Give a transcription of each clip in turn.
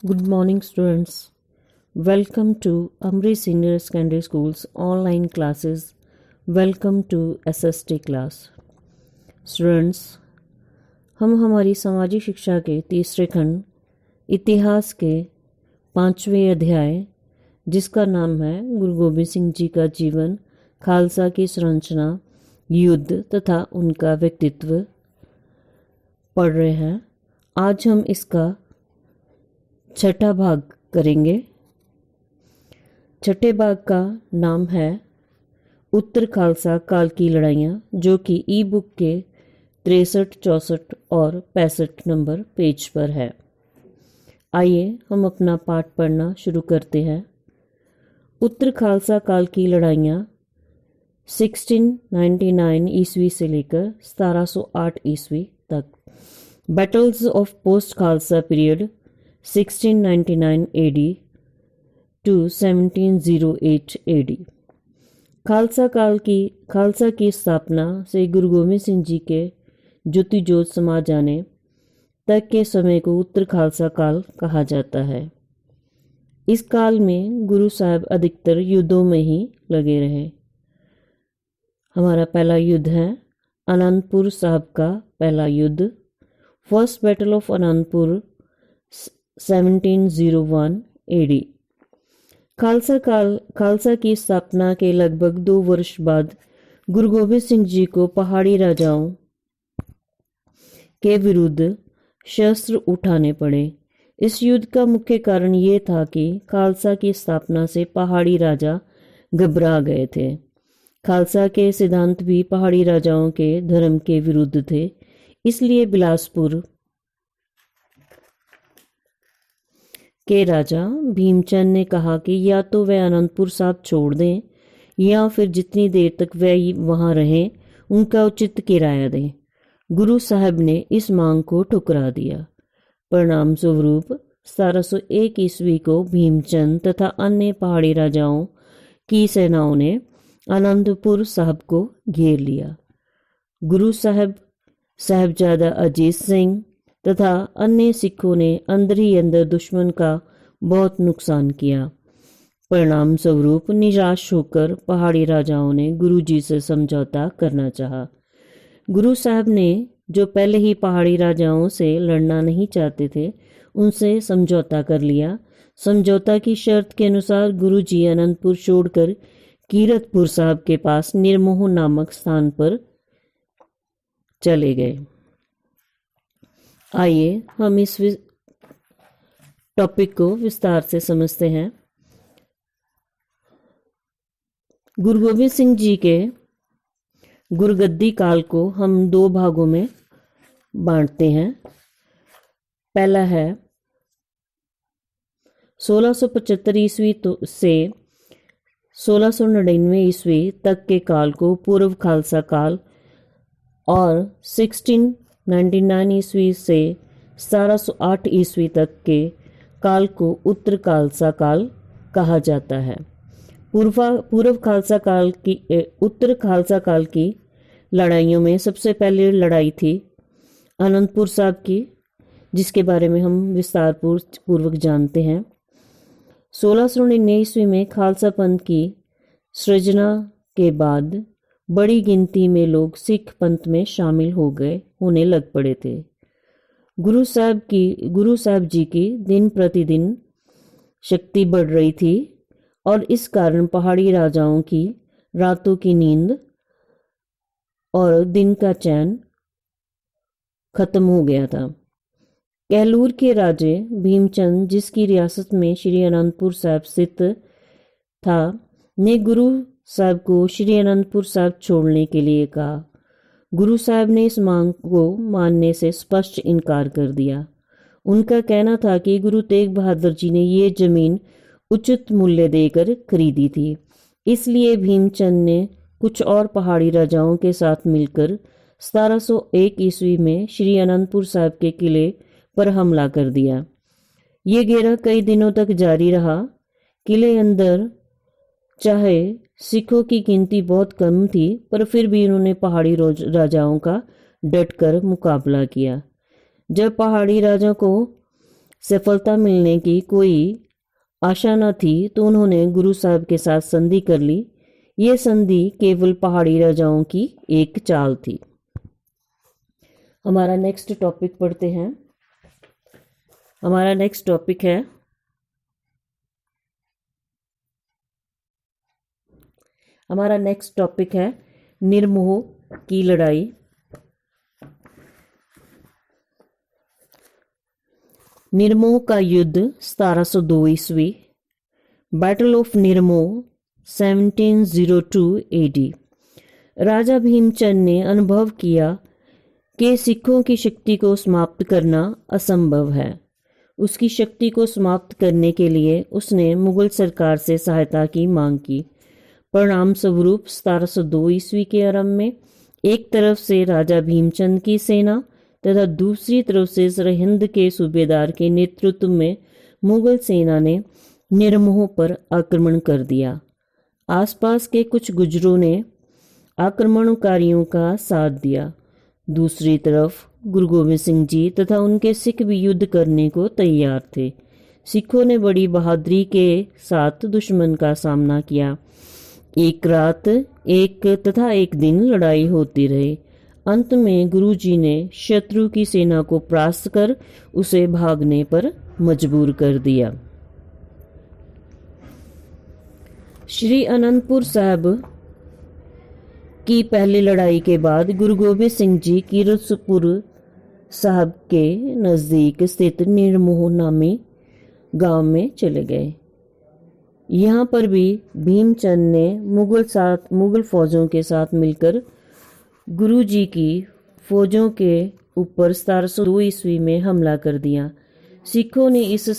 Good morning, students. Welcome to Amri Senior Secondary School's online classes. Welcome to SST class. Students, हम हमारी सामाजिक शिक्षा के तीसरे खंड इतिहास के 5वें अध्याय, जिसका नाम है गुरु गोबिंद सिंह जी का जीवन, खालसा की संरचना, युद्ध तथा उनका व्यक्तित्व पढ़ रहे हैं। आज हम इसका छठा भाग करेंगे। छठे भाग का नाम है उत्तर खालसा काल की लड़ाइयाँ, जो कि ई बुक के 63, 64 और 65 नंबर पेज पर है। आइए हम अपना पाठ पढ़ना शुरू करते हैं। उत्तर खालसा काल की लड़ाइयाँ 1699 ईस्वी से लेकर 1708 ईस्वी तक। Battles of post Khalsa period 1699 AD to 1708 AD। Khalsa की स्थापना से गुरु गोबिंद सिंह जी के ज्योति जोत समा जाने तक के समय को उत्तर खालसा काल कहा जाता है। इस काल में गुरु साहब अधिकतर युद्धों में ही लगे रहे। हमारा पहला युद्ध है आनंदपुर साहब का पहला युद्ध, first battle of Anandpur 1701 AD। Khalsa की स्थापना के लगभग 2 वर्ष बाद गुरु गोबिंद सिंह जी को पहाड़ी राजाओं के विरुद्ध शस्त्र उठाने पड़े। इस युद्ध का मुख्य कारण ये था कि खालसा की स्थापना से पहाड़ी राजा घबरा गए थे। खालसा के सिद्धांत भी पहाड़ी राजाओं के धर्म के विरुद्ध थे। इसलिए बिलासपुर के राजा भीमचंद ने कहा कि या तो वे आनंदपुर साहब छोड़ दें या फिर जितनी देर तक वे वहां रहें उनका उचित किराया दें। गुरु साहब ने इस मांग को ठुकरा दिया। परिणाम स्वरूप 1701 ईस्वी को भीमचंद तथा अन्य पहाड़ी राजाओं की सेनाओं ने आनंदपुर साहब को घेर लिया। गुरु साहब, साहबजादा अजीत सिंह तथा अन्य सिखों ने अंदर ही अंदर दुश्मन का बहुत नुकसान किया। परिणाम स्वरूप निराश होकर पहाड़ी राजाओं ने गुरु जी से समझौता करना चाहा। गुरु साहब ने, जो पहले ही पहाड़ी राजाओं से लड़ना नहीं चाहते थे, उनसे समझौता कर लिया। समझौता की शर्त के अनुसार गुरु जी अनंतपुर छोड़कर कीरतपुर साहब के पास निर्मोह नामक स्थान पर चले गए। आइए हम इस टॉपिक को विस्तार से समझते हैं। गुरु गोबिंद सिंह जी के गुरगद्दी काल को हम 2 भागों में बांटते हैं। पहला है 1675 ईस्वी से 1699 ईस्वी तक के काल को पूर्व खालसा काल और 1699 ईस्वी से 1708 ईस्वी तक के काल को उत्तर खालसा काल कहा जाता है। उत्तर खालसा काल की लड़ाइयों में सबसे पहले लड़ाई थी आनंदपुर साहब की, जिसके बारे में हम विस्तार पूर्वक जानते हैं। 1699 ईस्वी में खालसा पंथ की सृजना के बाद बड़ी गिनती में लोग सिख पंथ में शामिल होने लग पड़े थे। गुरु साहब जी की दिन प्रतिदिन शक्ति बढ़ रही थी और इस कारण पहाड़ी राजाओं की रातों की नींद और दिन का चैन खत्म हो गया था। कहलूर के राजे भीमचंद, जिसकी रियासत में श्री आनंदपुर साहब स्थित था, ने गुरु साहब को श्री आनंदपुर साहब छोड़ने के लिए कहा। गुरु साहब ने इस मांग को मानने से स्पष्ट इनकार कर दिया। उनका कहना था कि गुरु तेग बहादुर जी ने ये जमीन उचित मूल्य देकर खरीदी थी। इसलिए भीमचंद ने कुछ और पहाड़ी राजाओं के साथ मिलकर 1701 ईस्वी में श्री आनंदपुर साहब के किले पर हमला कर दिया। ये घेरा कई दिनों तक जारी रहा। किले अंदर चाहे सिखों की गिनती बहुत कम थी, पर फिर भी उन्होंने पहाड़ी राजाओं का डटकर मुकाबला किया। जब पहाड़ी राजा को सफलता मिलने की कोई आशा न थी तो उन्होंने गुरु साहब के साथ संधि कर ली। ये संधि केवल पहाड़ी राजाओं की एक चाल थी। हमारा नेक्स्ट टॉपिक पढ़ते हैं। हमारा नेक्स्ट टॉपिक है निर्मोह की लड़ाई। निर्मोह का युद्ध 1702 ईस्वी, बैटल ऑफ निर्मोह 1702 एडी। राजा भीमचंद ने अनुभव किया कि सिखों की शक्ति को समाप्त करना असंभव है। उसकी शक्ति को समाप्त करने के लिए उसने मुगल सरकार से सहायता की मांग की। परिणाम स्वरूप 1702 ईस्वी के आरंभ में एक तरफ से राजा भीमचंद की सेना तथा दूसरी तरफ से सरहिंद के सूबेदार के नेतृत्व में मुगल सेना ने निर्मोह पर आक्रमण कर दिया। आसपास के कुछ गुर्जरों ने आक्रमणकारियों का साथ दिया। दूसरी तरफ गुरु गोविंद सिंह जी तथा उनके सिख भी युद्ध करने को तैयार थे। सिखों ने बड़ी बहादुरी के साथ दुश्मन का सामना किया। एक रात एक दिन लड़ाई होती रही। अंत में गुरुजी ने शत्रु की सेना को परास्त कर उसे भागने पर मजबूर कर दिया। श्री अनंतपुर साहब की पहली लड़ाई के बाद गुरु गोबिंद सिंह जी कीरतपुर साहब के नज़दीक स्थित निर्मोह नामी गांव में चले गए। यहाँ पर भी भीमचंद ने मुगल फौजों के साथ मिलकर गुरुजी की फौजों के ऊपर 1702 ईस्वी में हमला कर दिया। सिखों ने इस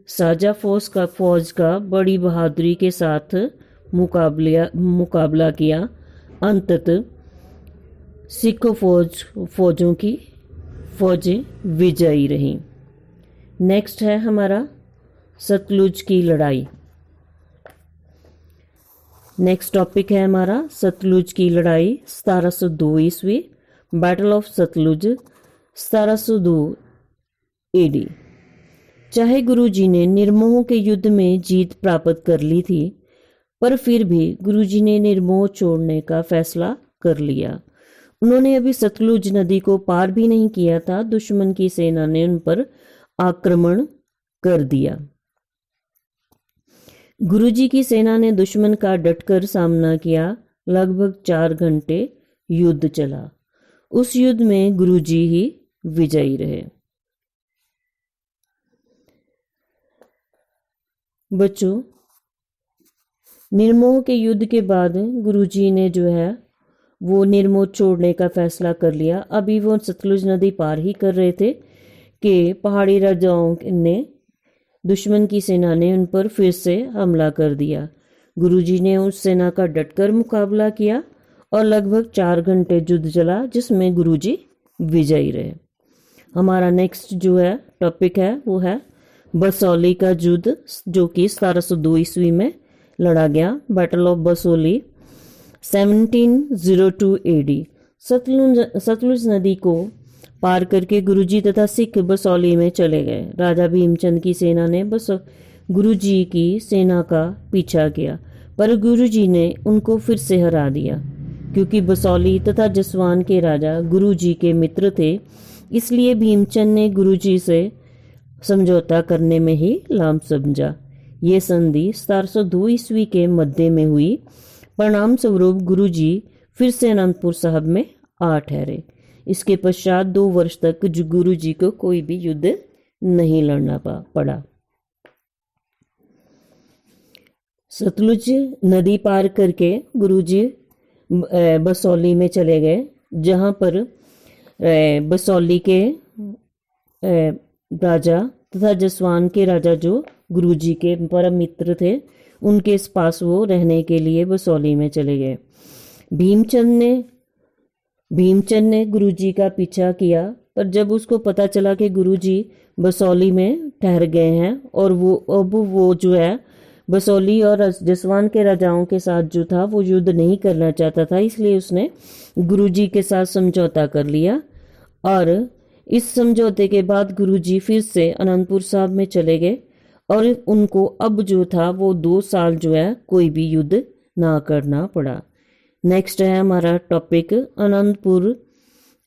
साझा फौज का बड़ी बहादुरी के साथ मुकाबला किया। अंततः सिख फौजों की फौजें विजयी रहीं। नेक्स्ट है हमारा सतलुज की लड़ाई। नेक्स्ट टॉपिक है हमारा सतलुज की लड़ाई 1702 ईस्वी, बैटल ऑफ सतलुज 1702 एडी। चाहे गुरुजी ने निर्मोह के युद्ध में जीत प्राप्त कर ली थी, पर फिर भी गुरुजी ने निर्मोह छोड़ने का फैसला कर लिया। उन्होंने अभी सतलुज नदी को पार भी नहीं किया था, दुश्मन की सेना ने उन पर आक्रमण कर दिया। गुरुजी की सेना ने दुश्मन का डटकर सामना किया। लगभग 4 घंटे युद्ध चला। उस युद्ध में गुरुजी ही विजयी रहे। बच्चों, निर्मोह के युद्ध के बाद गुरुजी ने जो है वो निर्मोह छोड़ने का फैसला कर लिया। अभी वो सतलुज नदी पार ही कर रहे थे कि पहाड़ी राजाओं ने दुश्मन की सेना ने उन पर फिर से हमला कर दिया। गुरुजी ने उस सेना का डटकर मुकाबला किया और लगभग 4 घंटे युद्ध चला, जिसमें गुरुजी विजयी रहे। हमारा नेक्स्ट जो है टॉपिक है वो है बसौली का युद्ध, जो कि 1702 ईस्वी में लड़ा गया। Battle of Basoli 1702 AD. Sutlej नदी को पार करके गुरुजी तथा सिख बसौली में चले गए। राजा भीमचंद की सेना ने गुरुजी की सेना का पीछा किया, पर गुरुजी ने उनको फिर से हरा दिया। क्योंकि बसौली तथा जसवान के राजा गुरुजी के मित्र थे, इसलिए भीमचंद ने गुरुजी से समझौता करने में ही लाभ समझा। ये संधि 1702 ईस्वी के मध्य में हुई। परिणाम स्वरूप गुरुजी फिर से अनंतपुर साहब में आ ठहरे। इसके पश्चात 2 वर्ष तक गुरुजी को कोई भी युद्ध नहीं लड़ना पड़ा। सतलुज नदी पार करके गुरुजी बसौली में चले गए, जहां पर बसौली के राजा तथा जसवान के राजा जो गुरुजी के परम मित्र थे, उनके पास वो रहने के लिए बसौली में चले गए। भीमचंद ने गुरुजी का पीछा किया, पर जब उसको पता चला कि गुरुजी बसौली में ठहर गए हैं और वो जो है बसौली और जसवान के राजाओं के साथ जो था वो युद्ध नहीं करना चाहता था, इसलिए उसने गुरुजी के साथ समझौता कर लिया और इस समझौते के बाद गुरुजी फिर से अनंतपुर साहब में चले गए और उनको अब जो था वो 2 साल जो है कोई भी युद्ध ना करना पड़ा। नेक्स्ट है हमारा टॉपिक अनंतपुर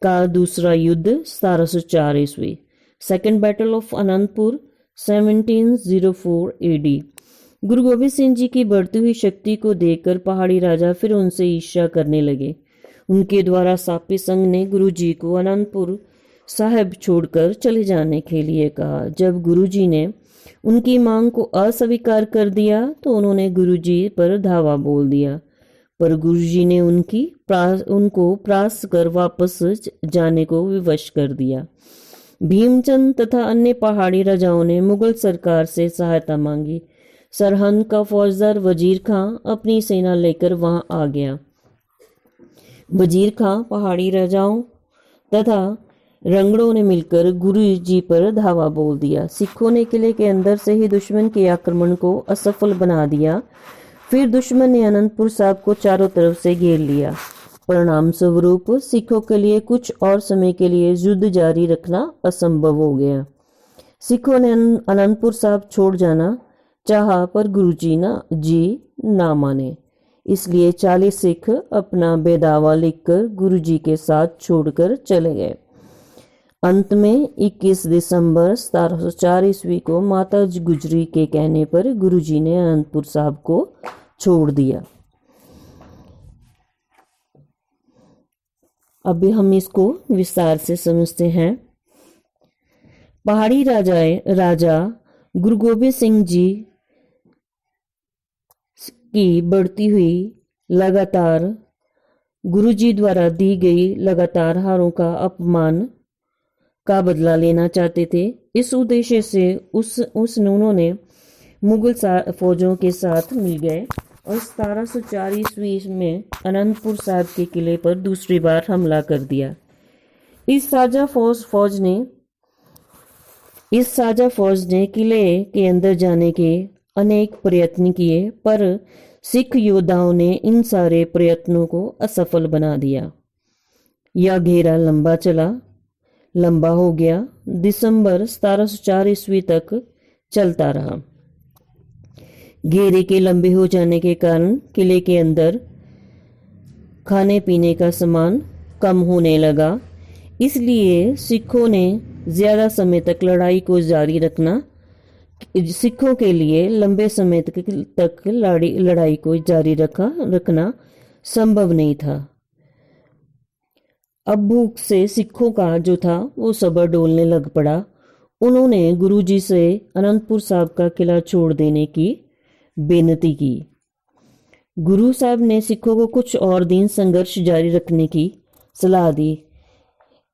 का दूसरा युद्ध 1704 ईस्वी, second battle of Anantpur 1704 AD. Guru Gobind Singh ji की बढ़ती हुई शक्ति को देखकर पहाड़ी राजा फिर उनसे ईर्ष्या करने लगे। उनके द्वारा सापी संघ ने गुरु जी को अनंतपुर साहिब छोड़कर चले जाने के लिए कहा। जब गुरु जी ने उनकी मांग को अस्वीकार कर दिया तो उन्होंने गुरु जी पर धावा बोल दिया, पर गुरु जी ने उनको प्रास कर वापस जाने को विवश कर दिया। भीमचंद तथा अन्य पहाड़ी राजाओं ने मुगल सरकार से सहायता मांगी। सरहंद का फौजदार वजीर खां अपनी सेना लेकर वहां आ गया। वजीर खां पहाड़ी राजाओं तथा रंगड़ों ने मिलकर गुरु जी पर धावा बोल दिया। सिखों ने किले के अंदर से ही दुश्मन के आक्रमण को असफल बना दिया। फिर दुश्मन ने अनंतपुर साहब को चारों तरफ से घेर लिया। परिणाम स्वरूप सिखों के लिए कुछ और समय के लिए युद्ध जारी रखना असंभव हो गया। सिखों ने अनंतपुर साहब छोड़ जाना चाहा पर गुरुजी ना माने, इसलिए 40 सिख अपना बेदावा लिखकर गुरुजी के साथ छोड़कर चले गए। अंत में 21 दिसंबर 1704 ईस्वी को माता गुजरी के कहने पर गुरुजी ने अनंतपुर साहब को छोड़ दिया। अभी हम इसको विस्तार से समझते हैं। पहाड़ी राजा गुरु गोबिंद सिंह जी की बढ़ती हुई लगातार गुरुजी द्वारा दी गई लगातार हारों का अपमान का बदला लेना चाहते थे। इस उद्देश्य से उन्होंने मुगल फौजों के साथ मिल गए और 1704 ईस्वी में अनंतपुर साहब के किले पर दूसरी बार हमला कर दिया। इस साझा फौज ने किले के अंदर जाने के अनेक प्रयत्न किए, पर सिख योद्धाओं ने इन सारे प्रयत्नों को असफल बना दिया। यह घेरा लंबा हो गया। दिसंबर 1704 ईस्वी तक चलता रहा। घेरे के लंबे हो जाने के कारण किले के अंदर खाने पीने का सामान कम होने लगा, इसलिए सिखों ने ज्यादा समय तक लड़ाई को जारी रखना सिखों के लिए लंबे समय तक लड़ाई को जारी रखना संभव नहीं था। अब भूख से सिखों का जो था वो सब्र डोलने लग पड़ा। उन्होंने गुरुजी से अनंतपुर साहब का किला छोड़ देने की बेनती की। गुरु साहब ने सिखों को कुछ और दिन संघर्ष जारी रखने की सलाह दी।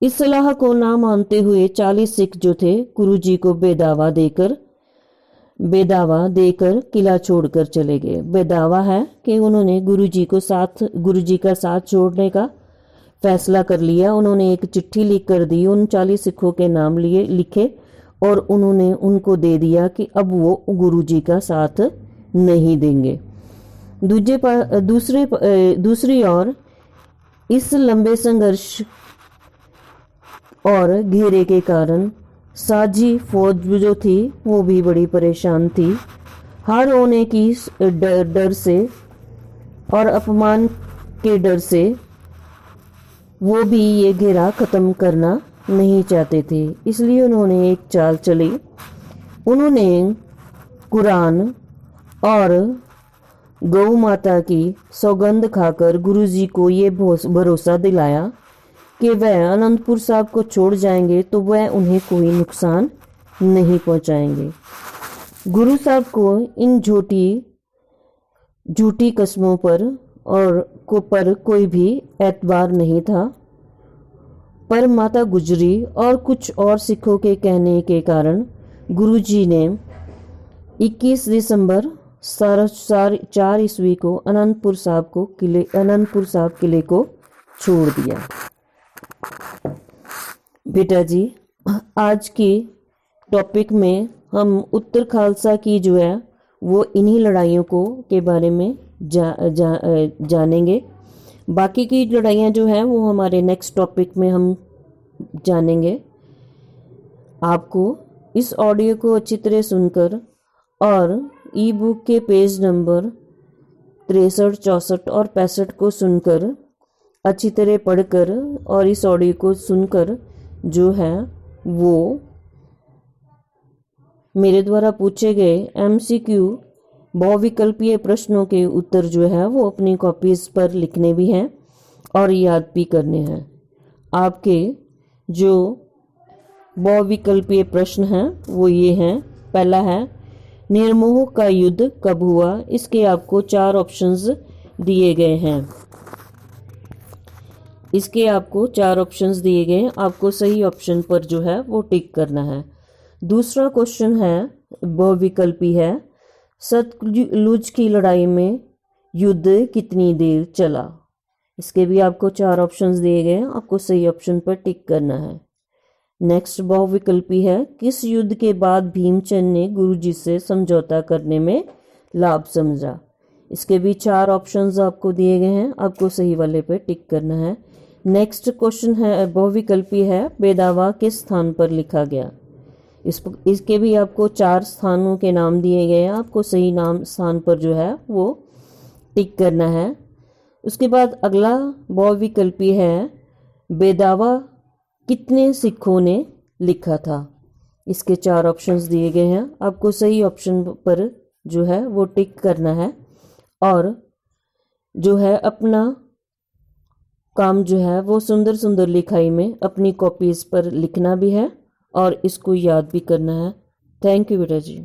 इस सलाह को ना मानते हुए 40 सिख जो थे गुरुजी को बेदावा देकर किला छोड़कर चले गए। बेदावा है कि उन्होंने गुरुजी का साथ छोड़ने का फैसला कर लिया। उन्होंने एक चिट्ठी लिख कर दी, उन 40 सिखों के नाम लिखे और उन्होंने उनको दे दिया कि अब वो गुरुजी का साथ नहीं देंगे। दूसरी ओर इस लंबे संघर्ष और घेरे के कारण साझी फौज जो थी वो भी बड़ी परेशान थी। हार होने की डर से और अपमान के डर से वो भी ये घेरा खत्म करना नहीं चाहते थे, इसलिए उन्होंने एक चाल चली। उन्होंने कुरान और गौ माता की सौगंध खाकर गुरुजी को ये भरोसा दिलाया कि वह अनंतपुर साहब को छोड़ जाएंगे तो वह उन्हें कोई नुकसान नहीं पहुंचाएंगे। गुरु साहब को इन झूठी कस्मों पर कोई भी एतबार नहीं था, पर माता गुजरी और कुछ और सिखों के कहने के कारण गुरुजी ने 21 दिसंबर 1704 ईस्वी को अनंतपुर साहब किले को छोड़ दिया। बेटा जी, आज के टॉपिक में हम उत्तर खालसा की जो है वो इन्हीं लड़ाइयों के बारे में जानेंगे। बाकी की लड़ाइयाँ जो हैं वो हमारे नेक्स्ट टॉपिक में हम जानेंगे। आपको इस ऑडियो को अच्छी तरह सुनकर और ई बुक के पेज नंबर 63, 64 और 65 को सुनकर अच्छी तरह पढ़कर और इस ऑडियो को सुनकर जो है वो मेरे द्वारा पूछे गए MCQ बहुविकल्पीय प्रश्नों के उत्तर जो है वो अपनी कॉपीज पर लिखने भी हैं और याद भी करने हैं। आपके जो बहुविकल्पीय प्रश्न हैं वो ये हैं। पहला है निर्मोह का युद्ध कब हुआ। इसके आपको 4 ऑप्शंस दिए गए हैं। इसके आपको 4 ऑप्शंस दिए गए हैं। आपको सही ऑप्शन पर जो है वो टिक करना है। दूसरा क्वेश्चन है बहुविकल्पी है, सतलुज की लड़ाई में युद्ध कितनी देर चला। इसके भी आपको 4 ऑप्शंस दिए गए हैं। आपको सही ऑप्शन पर टिक करना है। नेक्स्ट बहुविकल्पी है, किस युद्ध के बाद भीमचंद ने गुरुजी से समझौता करने में लाभ समझा। इसके भी 4 ऑप्शंस आपको दिए गए हैं। आपको सही वाले पे टिक करना है। नेक्स्ट क्वेश्चन है बहुविकल्पी है, बेदावा किस स्थान पर लिखा गया। इसके भी आपको 4 स्थानों के नाम दिए गए हैं। आपको सही नाम स्थान पर जो है वो टिक करना है। उसके बाद अगला बहुविकल्पी है, बेदावा कितने सिखों ने लिखा था। इसके 4 ऑप्शंस दिए गए हैं। आपको सही ऑप्शन पर जो है वो टिक करना है और जो है अपना काम जो है वो सुंदर सुंदर लिखाई में अपनी कॉपीज पर लिखना भी है और इसको याद भी करना है। थैंक यू बेटा जी।